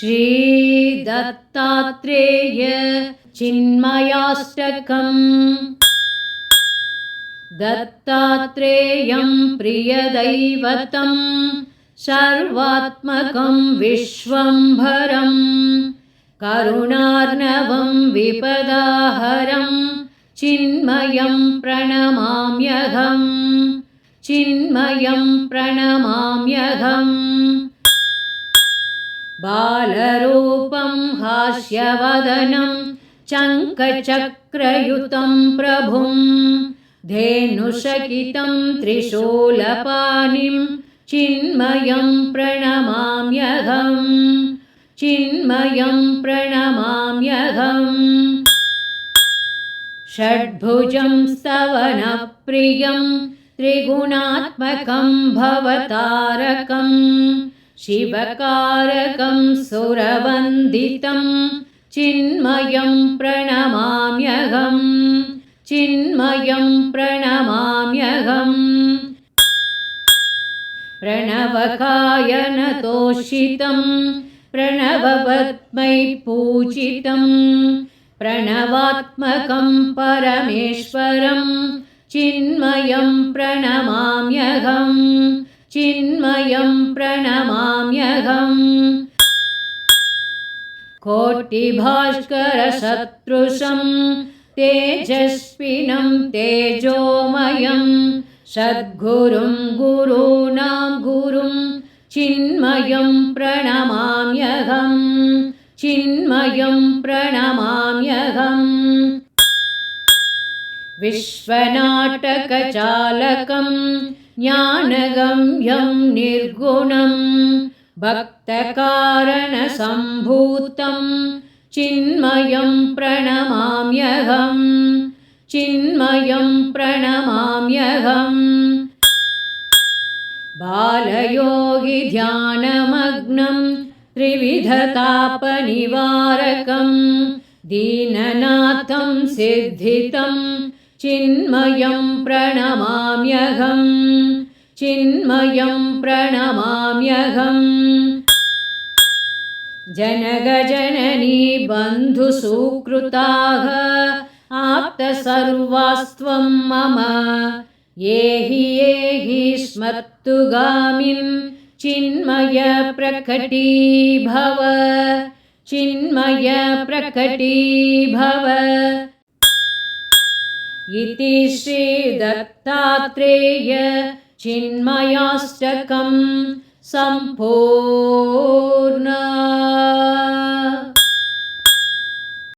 श्री दत्तात्रेय चिन्मयाष्टकम्। दत्तात्रेयं प्रियदैवतं सर्वात्मकं विश्वंभरं करुणार्णवं विपदाहरं चिन्मयं प्रणमाम्यहम्। चिन्मयं प्रणमाम्यहम्। बालरूपं हास्यवदनं चङ्कचक्रयुतं प्रभुं धेनुशकितं त्रिशूलपाणिं चिन्मयं प्रणमाम्यहम्। चिन्मयं प्रणमाम्यहम्। षड्भुजं स्तवनप्रियं त्रिगुणात्मकं भवतारकं शिवकारकं सुरवन्दितं चिन्मयं प्रणमाम्यहम्। चिन्मयं प्रणमाम्यहम्। प्रणवकायनतोषितं प्रणवपद्मैपूजितं प्रणवात्मकं परमेश्वरं चिन्मयं प्रणमाम्यहम्। चिन्मयं प्रणमाम्यहम्। कोटिभास्करसदृशं तेजस्विनं तेजोमयं सद्गुरुं गुरूणां गुरुं चिन्मयं प्रणमाम्यहम्। चिन्मयं प्रणमाम्यहम्। विश्वनाटकचालकं ज्ञानगम्यं निर्गुणं भक्तकारणसम्भूतं चिन्मयं प्रणमाम्यहम्। चिन्मयं प्रणमाम्यहम्। बालयोगिध्यानमग्नं त्रिविधतापनिवारकं दीननाथं सिद्धितं चिन्मयं प्रणमाम्यहम्। चिन्मयं प्रणमाम्यहम्। जनकजननी बन्धुसुकृताः आप्तसर्वास्त्वं मम एहि स्मर्तुगामिं चिन्मय प्रकटीभव। चिन्मय प्रकटीभव। इति श्री दत्तात्रेय चिन्मयाष्टकं सम्पूर्णम्।